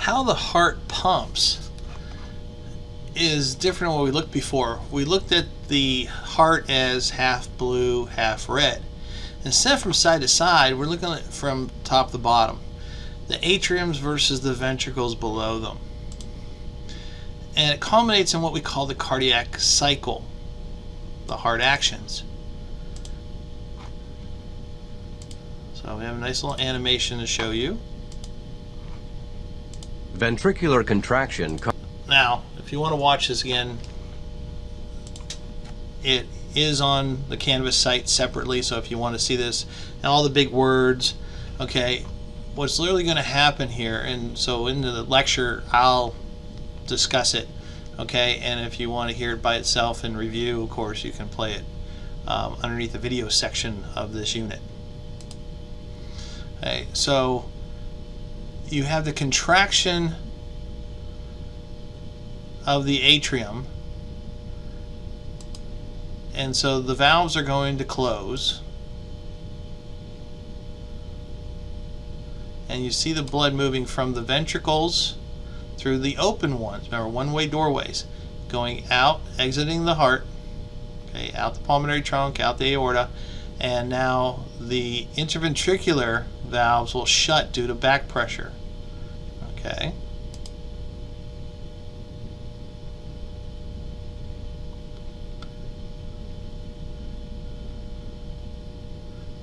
how the heart pumps is different than what we looked before. We looked at the heart as half blue, half red. Instead of from side to side, we're looking at it from top to bottom. The atriums versus the ventricles below them. And it culminates in what we call the cardiac cycle, the heart actions. So we have a nice little animation to show you. Ventricular contraction. Now, if you want to watch this again, it is on the Canvas site separately, so if you want to see this and all the big words, okay, what's literally going to happen here, and so in the lecture I'll discuss it, okay, and if you want to hear it by itself in review, of course you can play it underneath the video section of this unit. Okay, so you have the contraction of the atrium, and so the valves are going to close, and you see the blood moving from the ventricles through the open ones, remember, one-way doorways, going out, exiting the heart, okay, out the pulmonary trunk, out the aorta, and now the interventricular valves will shut due to back pressure. Okay.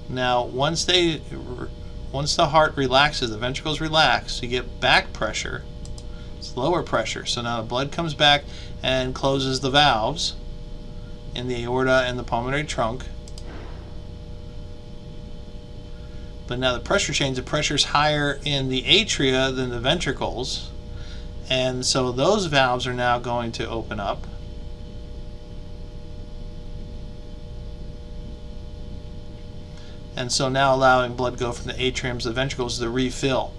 Now, once the heart relaxes, the ventricles relax, you get back pressure. It's lower pressure. So now the blood comes back and closes the valves in the aorta and the pulmonary trunk. But now the pressure change, the pressure is higher in the atria than the ventricles, and so those valves are now going to open up. And so now allowing blood go from the atriums to the ventricles to refill.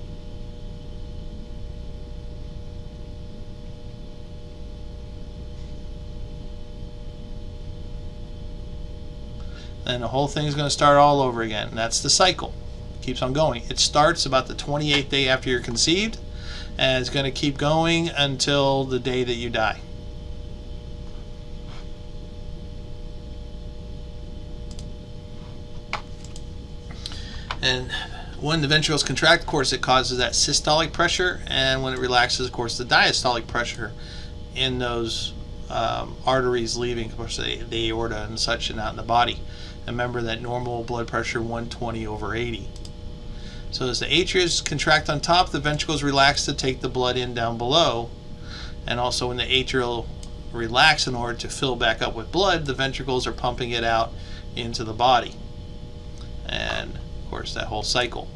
Then the whole thing is going to start all over again. And that's the cycle. It keeps on going. It starts about the 28th day after you're conceived, and it's going to keep going until the day that you die. And when the ventricles contract, of course, it causes that systolic pressure, and when it relaxes, of course, the diastolic pressure in those arteries leaving, of course, the aorta and such, and out in the body. And remember that normal blood pressure 120/80. So as the atria contract on top, the ventricles relax to take the blood in down below, and also when the atrial relax in order to fill back up with blood, the ventricles are pumping it out into the body. And of course, that whole cycle.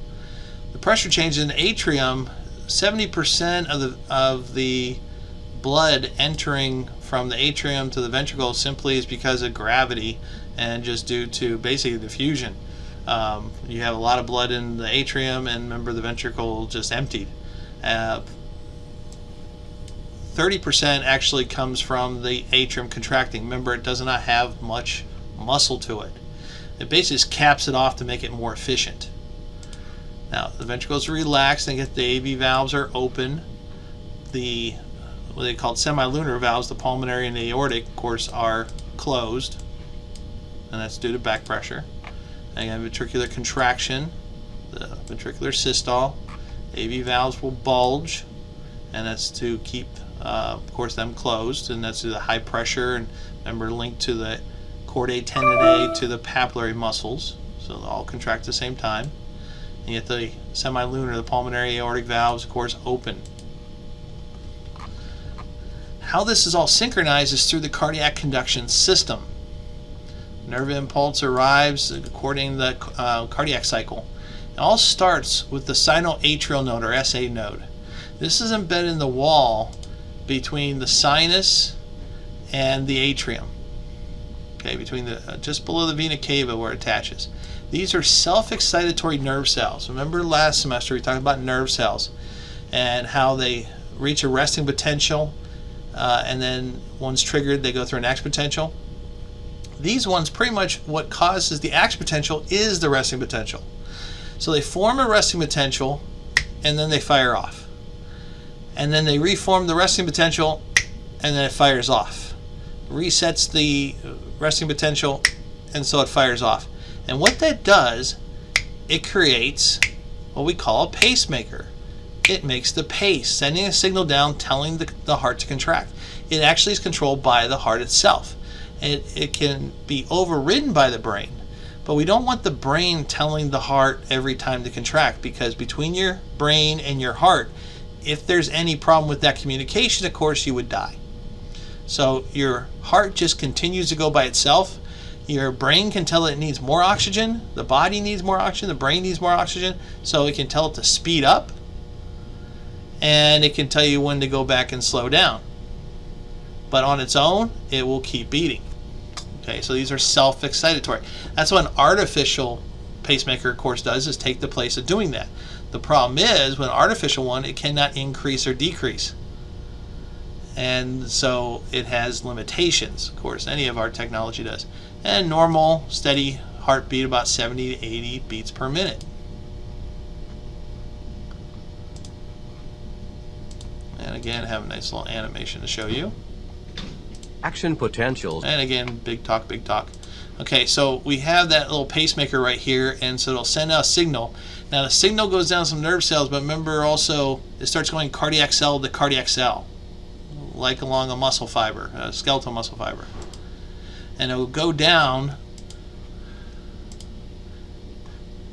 The pressure change in the atrium, 70% of the blood entering from the atrium to the ventricle simply is because of gravity and just due to basically diffusion. You have a lot of blood in the atrium, and remember the ventricle just emptied. 30% actually comes from the atrium contracting. Remember, it does not have much muscle to it. It basically just caps it off to make it more efficient. Now, the ventricles are relaxed and get the AV valves are open. The what they call semilunar valves, the pulmonary and the aortic, of course, are closed, and that's due to back pressure. And you have ventricular contraction, the ventricular systole. AV valves will bulge, and that's to keep, of course, them closed, and that's due to the high pressure, and remember, linked to the chordae tendineae to the papillary muscles, so they'll all contract at the same time. And yet the semilunar, the pulmonary aortic valves, of course, open. How this is all synchronized is through the cardiac conduction system. Nerve impulse arrives according to the cardiac cycle. It all starts with the sinoatrial node, or SA node. This is embedded in the wall between the sinus and the atrium. Okay, between the just below the vena cava where it attaches. These are self-excitatory nerve cells. Remember last semester we talked about nerve cells and how they reach a resting potential, and then once triggered they go through an action potential. These ones, pretty much what causes the action potential is the resting potential. So they form a resting potential and then they fire off. and then they reform the resting potential, and then it fires off. Resets the resting potential, and so it fires off. And what that does, it creates what we call a pacemaker. It makes the pace, sending a signal down telling the heart to contract. It actually is controlled by the heart itself. It can be overridden by the brain, but we don't want the brain telling the heart every time to contract, because between your brain and your heart, if there's any problem with that communication, of course, you would die. So your heart just continues to go by itself. Your brain can tell it needs more oxygen, the body needs more oxygen, the brain needs more oxygen, so it can tell it to speed up, and it can tell you when to go back and slow down. But on its own, it will keep beating. Okay, so these are self-excitatory. That's what an artificial pacemaker, of course, does, is take the place of doing that. The problem is, with an artificial one, it cannot increase or decrease. And so it has limitations, of course. Any of our technology does. And normal, steady heartbeat, about 70 to 80 beats per minute. And again, I have a nice little animation to show you. Action potentials. And again, big talk, big talk. Okay, so we have that little pacemaker right here, and so it'll send out a signal. Now the signal goes down some nerve cells, but remember also it starts going cardiac cell to cardiac cell, like along a muscle fiber, a skeletal muscle fiber. And it will go down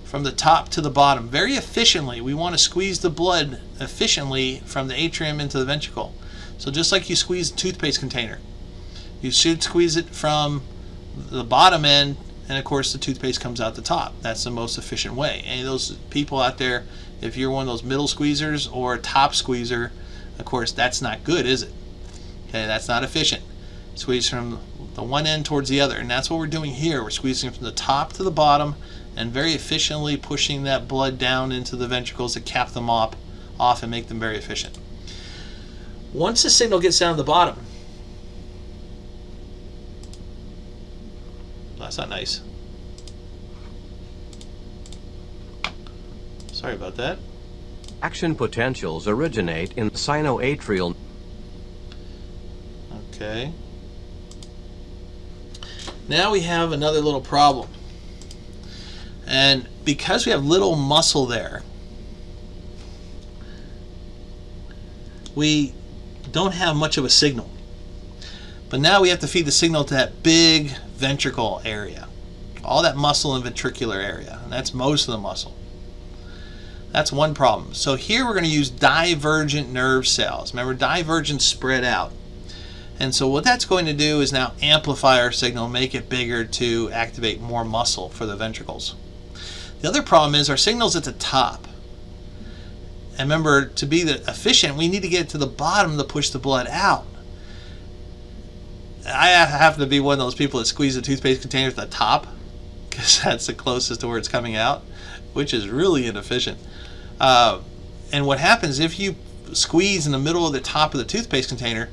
from the top to the bottom very efficiently. We want to squeeze the blood efficiently from the atrium into the ventricle. So just like you squeeze a toothpaste container, you should squeeze it from the bottom end, and of course the toothpaste comes out the top. That's the most efficient way. Any of those people out there, if you're one of those middle squeezers or a top squeezer, of course that's not good, is it? Okay, that's not efficient. Squeeze from the one end towards the other, and that's what we're doing here. We're squeezing from the top to the bottom and very efficiently pushing that blood down into the ventricles to cap them off and make them very efficient. Once the signal gets down to the bottom, that's not nice. Sorry about that. Action potentials originate in sinoatrial. Okay. Now we have another little problem. And because we have little muscle there, we don't have much of a signal. But now we have to feed the signal to that big ventricle area. All that muscle in ventricular area. And that's most of the muscle. That's one problem. So here we're going to use divergent nerve cells. Remember, divergent spread out. And so what that's going to do is now amplify our signal, make it bigger to activate more muscle for the ventricles. The other problem is our signal's at the top. And remember, to be efficient, we need to get it to the bottom to push the blood out. I happen to be one of those people that squeeze the toothpaste container at the top, because that's the closest to where it's coming out, which is really inefficient. And what happens if you squeeze in the middle of the top of the toothpaste container,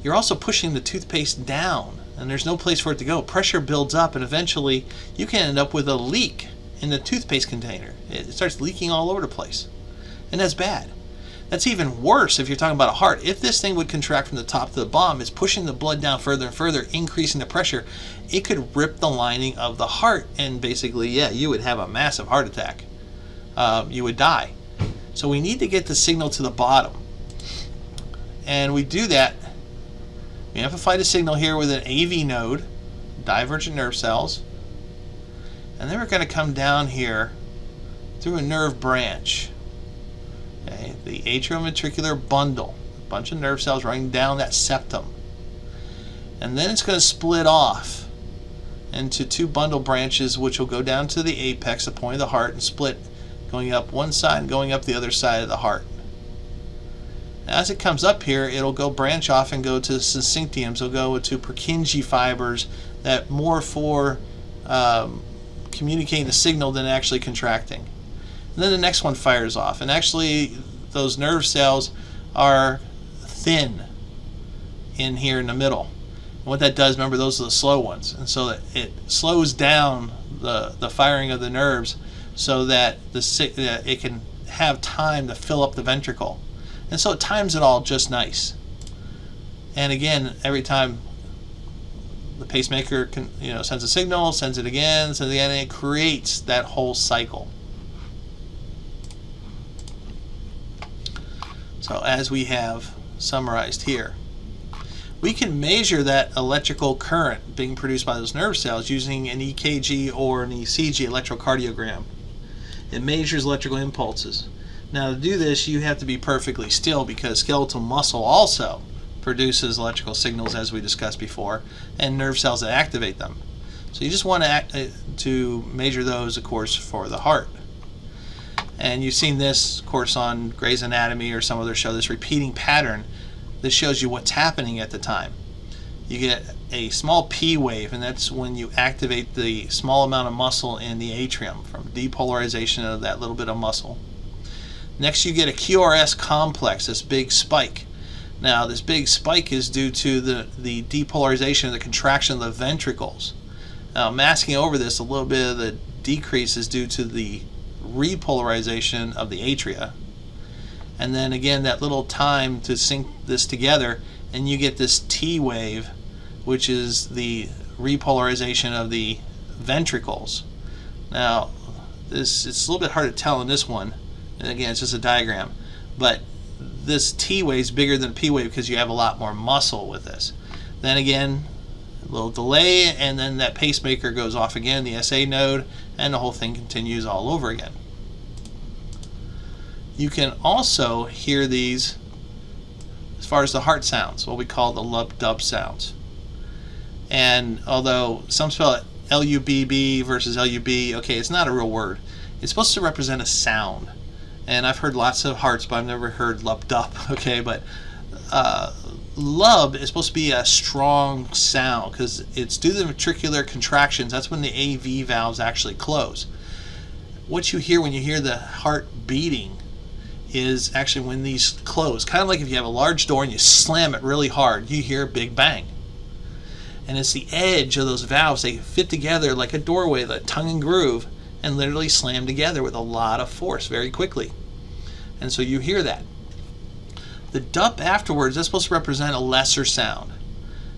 you're also pushing the toothpaste down, and there's no place for it to go. Pressure builds up, and eventually you can end up with a leak in the toothpaste container. It starts leaking all over the place, and that's bad. That's even worse if you're talking about a heart. If this thing would contract from the top to the bottom, it's pushing the blood down further and further, increasing the pressure. It could rip the lining of the heart, and basically, yeah, you would have a massive heart attack. You would die. So we need to get the signal to the bottom, and we do that. We amplify the signal here with an AV node, divergent nerve cells, and then we're going to come down here through a nerve branch. Okay, the atrioventricular bundle, a bunch of nerve cells running down that septum. And then it's going to split off into two bundle branches, which will go down to the apex, the point of the heart, and split, going up one side and going up the other side of the heart. As it comes up here, it'll go branch off and go to syncytiums. It'll go to Purkinje fibers that more for communicating the signal than actually contracting. And then the next one fires off. And actually, those nerve cells are thin in here in the middle. And what that does, remember, those are the slow ones. And so it slows down the firing of the nerves so that it can have time to fill up the ventricle. And so it times it all just nice. And again, every time the pacemaker sends a signal, sends it again, and it creates that whole cycle. So as we have summarized here, we can measure that electrical current being produced by those nerve cells using an EKG or an ECG, electrocardiogram. It measures electrical impulses. Now to do this, you have to be perfectly still because skeletal muscle also produces electrical signals, as we discussed before, and nerve cells that activate them. So you just want to measure those, of course, for the heart. And you've seen this, of course, on Grey's Anatomy or some other show, this repeating pattern. This shows you what's happening at the time. You get a small P wave, and that's when you activate the small amount of muscle in the atrium from depolarization of that little bit of muscle. Next, you get a QRS complex, this big spike. Now, this big spike is due to the depolarization of the contraction of the ventricles. Now, masking over this, a little bit of the decrease is due to the repolarization of the atria. And then again, that little time to sync this together, and you get this T wave, which is the repolarization of the ventricles. Now, it's a little bit hard to tell in this one. And again, it's just a diagram. But this T wave is bigger than P wave because you have a lot more muscle with this. Then again, a little delay, and then that pacemaker goes off again, the SA node, and the whole thing continues all over again. You can also hear these as far as the heart sounds, what we call the lub-dub sounds. And although some spell it L-U-B-B versus L-U-B, okay, it's not a real word. It's supposed to represent a sound. And I've heard lots of hearts, but I've never heard lub-dub, okay? But lub is supposed to be a strong sound because it's due to the ventricular contractions. That's when the AV valves actually close. What you hear when you hear the heart beating is actually when these close. Kind of like if you have a large door and you slam it really hard, you hear a big bang. And it's the edge of those valves. They fit together like a doorway, the tongue and groove, and literally slam together with a lot of force very quickly. And so you hear that. The dup afterwards, that's supposed to represent a lesser sound.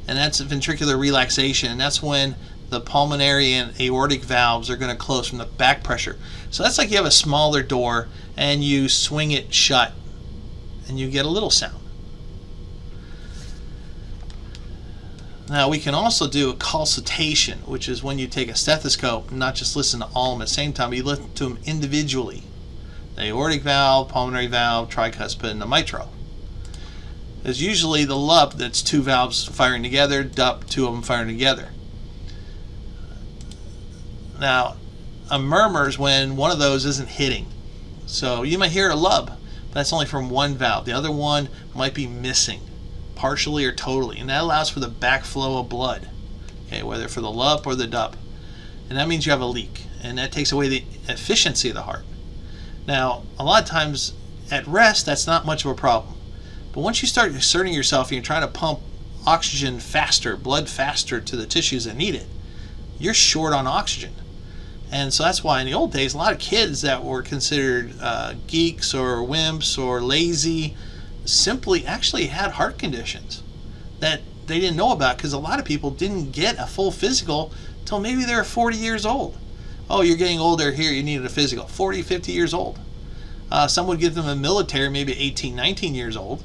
And that's ventricular relaxation. And that's when the pulmonary and aortic valves are going to close from the back pressure. So that's like you have a smaller door and you swing it shut and you get a little sound. Now we can also do a calcitation, which is when you take a stethoscope and not just listen to all of them at the same time, but you listen to them individually. The aortic valve, pulmonary valve, tricuspid, and the mitral. There's usually the LUP, that's two valves firing together, DUP, two of them firing together. Now, a murmur is when one of those isn't hitting. So you might hear a LUB, but that's only from one valve. The other one might be missing, partially or totally, and that allows for the backflow of blood, okay, whether for the LUP or the DUP. And that means you have a leak, and that takes away the efficiency of the heart. Now, a lot of times at rest, that's not much of a problem. But once you start exerting yourself and you're trying to pump oxygen faster, blood faster to the tissues that need it, you're short on oxygen. And so that's why in the old days, a lot of kids that were considered geeks or wimps or lazy simply actually had heart conditions that they didn't know about, because a lot of people didn't get a full physical until maybe they were 40 years old. Oh, you're getting older, here, you needed a physical. 40, 50 years old. Some would give them a military, maybe 18, 19 years old.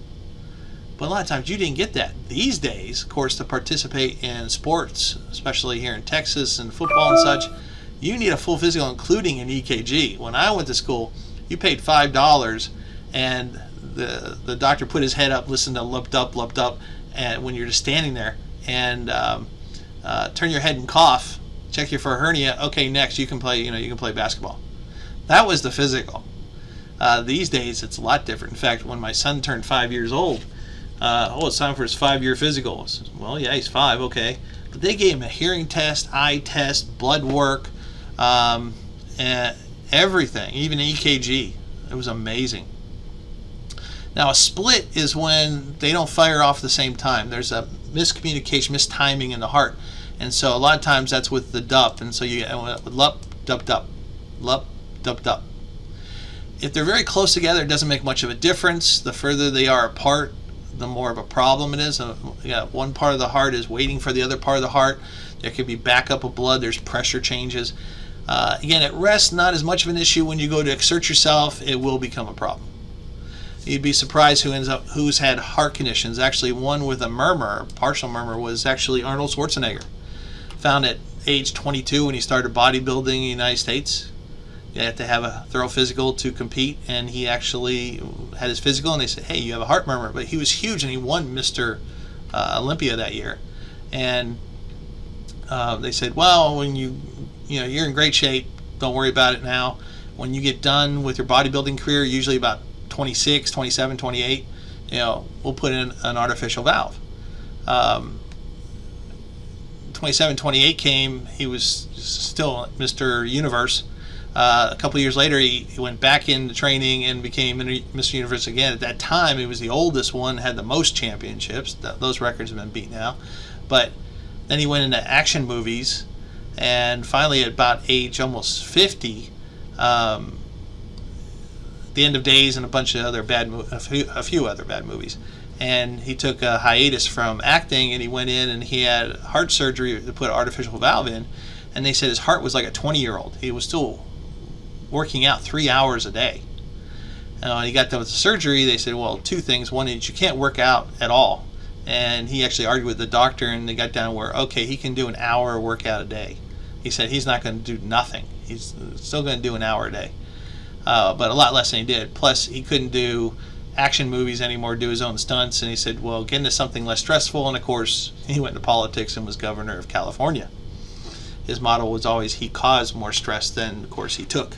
But a lot of times you didn't get that. These days, of course, to participate in sports, especially here in Texas and football and such, you need a full physical, including an EKG. When I went to school, you paid $5, and the doctor put his head up, listened to lumped up, and when you're just standing there, and turn your head and cough, check you for a hernia. Okay, next you can play. You can play basketball. That was the physical. These days it's a lot different. In fact, when my son turned 5 years old, it's time for his 5-year physical. I said, well, yeah, he's 5, okay. But they gave him a hearing test, eye test, blood work, and everything, even an EKG. It was amazing. Now, a split is when they don't fire off at the same time. There's a miscommunication, mistiming in the heart. And so a lot of times that's with the DUP. And so you get LUP, DUP, DUP, LUP, DUP, DUP. If they're very close together, it doesn't make much of a difference. The further they are apart, the more of a problem it is. One part of the heart is waiting for the other part of the heart. There could be backup of blood. There's pressure changes. Again, at rest, not as much of an issue. When you go to exert yourself, it will become a problem. You'd be surprised who's had heart conditions. Actually, one with a murmur, partial murmur, was actually Arnold Schwarzenegger. Found at age 22 when he started bodybuilding in the United States. You had to have a thorough physical to compete, and he actually had his physical, and they said, hey, you have a heart murmur. But he was huge, and he won Mr. Olympia that year. And they said, well, when you're in great shape, don't worry about it now. When you get done with your bodybuilding career, usually about 26, 27, 28, we'll put in an artificial valve. 27, 28 came, he was still Mr. Universe. A couple of years later, he went back into training and became Mr. Universe again. At that time, he was the oldest one, had the most championships. Those records have been beat now. But then he went into action movies, and finally at about age almost 50, The End of Days and a few other bad movies. And he took a hiatus from acting, and he went in and he had heart surgery to put an artificial valve in. And they said his heart was like a 20-year-old. He was still working out 3 hours a day. When he got done with the surgery, they said, well, two things. One is you can't work out at all. And he actually argued with the doctor, and they got down where, okay, he can do an hour workout a day. He said he's not going to do nothing. He's still going to do an hour a day. But a lot less than he did. Plus, he couldn't do action movies anymore, do his own stunts. And he said, well, get into something less stressful. And, of course, he went into politics and was governor of California. His motto was always he caused more stress than, of course, he took.